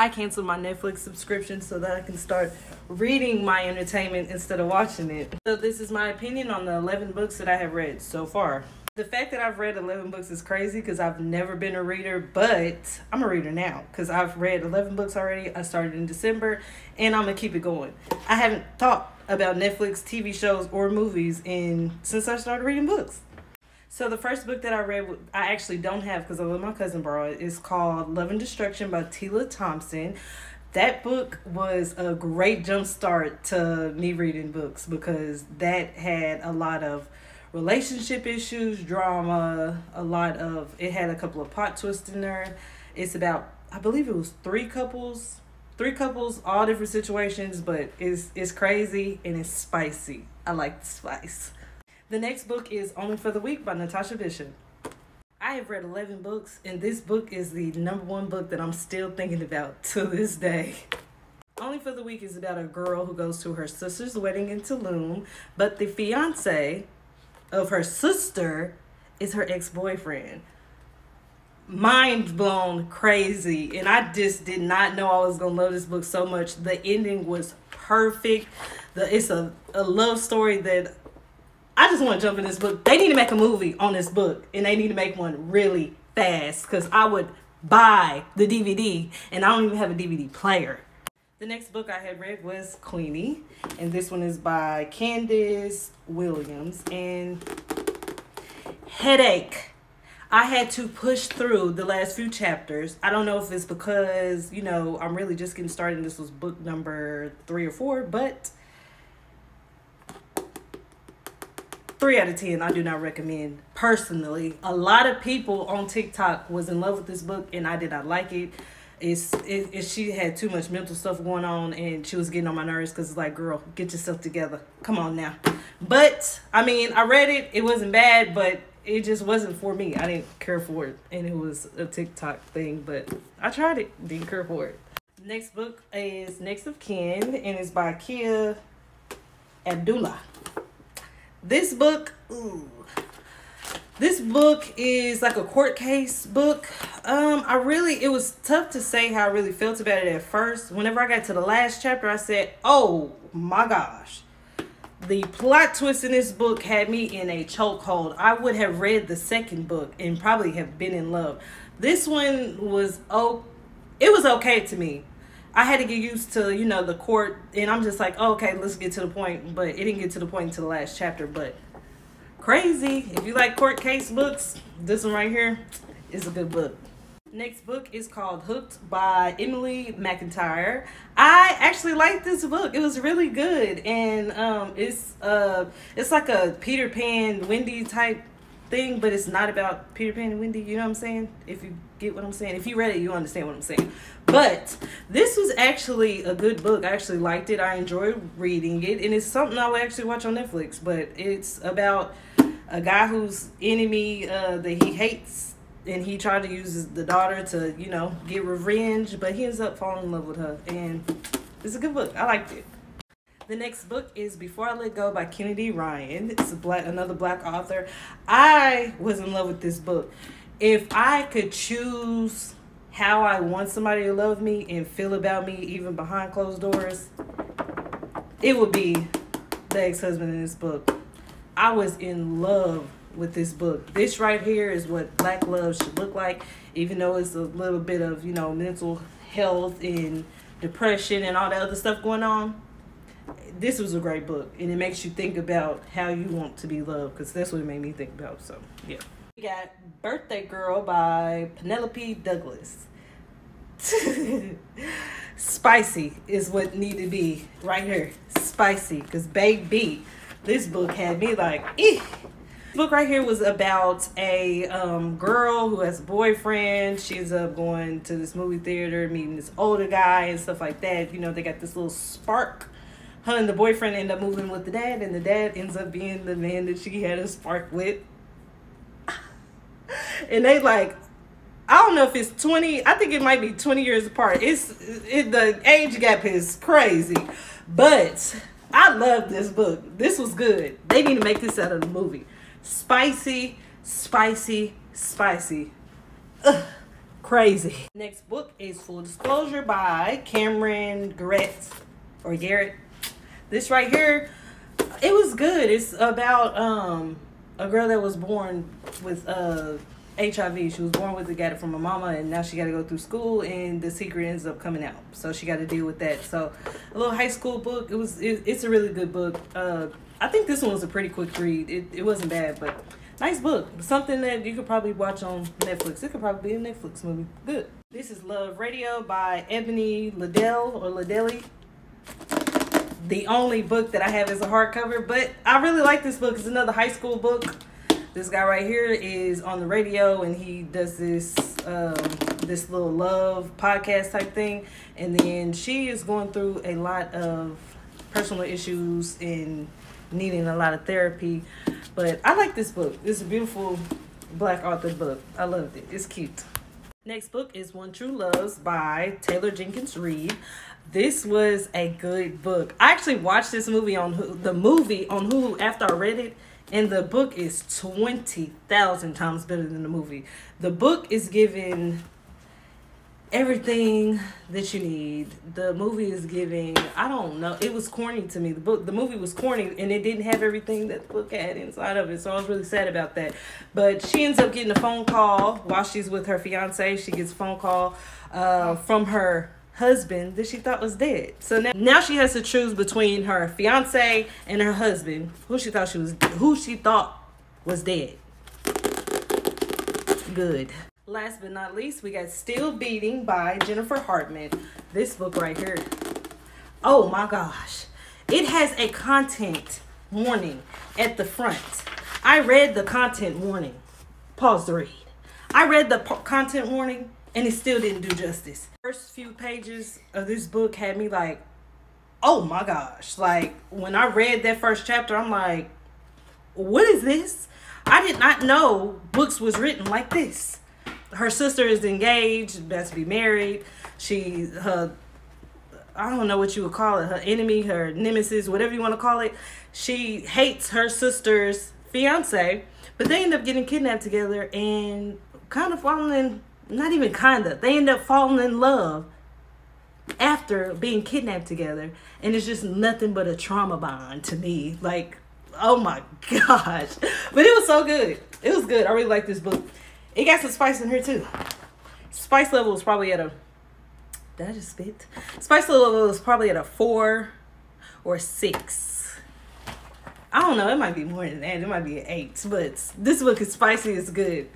I canceled my Netflix subscription so that I can start reading my entertainment instead of watching it. So this is my opinion on the 11 books that I have read so far. The fact that I've read 11 books is crazy because I've never been a reader, but I'm a reader now because I've read 11 books already. I started in December and I'm going to keep it going. I haven't thought about Netflix, TV shows, or movies since I started reading books. So the first book that I read, I actually don't have because I let my cousin borrow it. It's called Love and Destruction by Tila Thompson. That book was a great jump start to me reading books because that had a lot of relationship issues, drama, it had a couple of plot twists in there. It's about, I believe it was three couples, all different situations, but it's crazy and it's spicy. I like the spice. The next book is Only for the Weak by Natasha Bishop. I have read 11 books, and this book is the #1 book that I'm still thinking about to this day. Only for the Weak is about a girl who goes to her sister's wedding in Tulum, but the fiance of her sister is her ex-boyfriend. Mind blown crazy. And I just did not know I was going to love this book so much. The ending was perfect. It's a love story that I just want to jump in this book. They need to make a movie on this book, and they need to make one really fast because I would buy the DVD, and I don't even have a DVD player. The next book I had read was Queenie, and this one is by Candace Williams, and headache. I had to push through the last few chapters. I don't know if it's because, I'm really just getting started and this was book number 3 or 4, but 3 out of 10, I do not recommend personally. A lot of people on TikTok was in love with this book and I did not like it. She had too much mental stuff going on and she was getting on my nerves because it's like, girl, get yourself together. Come on now. But, I read it. It wasn't bad, but it just wasn't for me. I didn't care for it. And it was a TikTok thing, but I tried it. Didn't care for it. Next book is Next of Kin and it's by Kia Abdullah. This book is like a court case book. It was tough to say how I really felt about it at first. Whenever I got to the last chapter, I said, oh my gosh. The plot twist in this book had me in a chokehold. I would have read the second book and probably have been in love. This one was, it was okay to me. I had to get used to, the court, and I'm just like, oh, okay, let's get to the point. But it didn't get to the point until the last chapter. But crazy. If you like court case books, this one right here is a good book. Next book is called Hooked by Emily McIntyre. I actually liked this book. It was really good. And it's like a Peter Pan, Wendy type thing, but it's not about Peter Pan and Wendy. You know what I'm saying? If you get what I'm saying. If you read it, you understand what I'm saying. But this was actually a good book. I actually liked it. I enjoyed reading it. And it's something I would actually watch on Netflix. But it's about a guy whose enemy that he hates. And he tried to use the daughter to, get revenge. But he ends up falling in love with her. And it's a good book. I liked it. The next book is Before I Let Go by Kennedy Ryan. It's another black author. I was in love with this book. If I could choose how I want somebody to love me and feel about me even behind closed doors, it would be the ex-husband in this book. I was in love with this book. This right here is what black love should look like, even though it's a little bit of, mental health and depression and all that other stuff going on. This was a great book, and it makes you think about how you want to be loved, because that's what it made me think about. So, yeah. We got Birthday Girl by Penelope Douglas. Spicy is what needed to be right here. Spicy, because baby, this book had me like, This book right here was about a girl who has a boyfriend. She ends up going to this movie theater, meeting this older guy and stuff like that. They got this little spark. Her and the boyfriend end up moving with the dad, and the dad ends up being the man that she had a spark with. And they I don't know if it's 20, I think it might be 20 years apart. The age gap is crazy. But I love this book. This was good. They need to make this out of the movie. Spicy, spicy, spicy. Ugh. Crazy. Next book is Full Disclosure by Cameron Garrett or Garrett. This right here, it was good. It's about a girl that was born with HIV. She was born with it, got it from her mama, and now she got to go through school, and the secret ends up coming out. So she got to deal with that. So a little high school book. It's a really good book. I think this one was a pretty quick read. It wasn't bad, but nice book. Something that you could probably watch on Netflix. It could probably be a Netflix movie. Good. This is Love Radio by Ebony Liddell or Liddell. The only book that I have is a hardcover, but I really like this book. It's another high school book. This guy right here is on the radio, and he does this this little love podcast type thing. And then she is going through a lot of personal issues and needing a lot of therapy. But I like this book. It's a beautiful black author book. I loved it. It's cute. Next book is One True Loves by Taylor Jenkins Reid. This was a good book. I actually watched this movie on Hulu after I read it, and the book is 20,000 times better than the movie. The book is given everything that you need. The movie is giving, I don't know, it was corny to me. The movie was corny, and it didn't have everything that the book had inside of it, so I was really sad about that. But she ends up getting a phone call while she's with her fiance. She gets a phone call from her husband that she thought was dead. So now she has to choose between her fiance and her husband, who she thought was dead. Good. Last but not least, we got Still Beating by Jennifer Hartman. This book right here, oh my gosh, it has a content warning at the front. I read the content warning. Pause the read. I read the content warning, and it still didn't do justice. First few pages of this book had me like, oh my gosh. Like, when I read that first chapter, I'm like, what is this? I did not know books was written like this. Her sister is engaged, about to be married. I don't know what you would call it, her enemy, her nemesis, whatever you want to call it. She hates her sister's fiance, but they end up getting kidnapped together and kind of falling in, not even kinda, they end up falling in love after being kidnapped together. And it's just nothing but a trauma bond to me. Like, oh my gosh. But it was so good. It was good. I really like this book. It got some spice in here too. Spice level is probably at a, did I just spit? Spice level is probably at a 4 or 6. I don't know. It might be more than that. It might be an 8. But this book is spicy. It's good.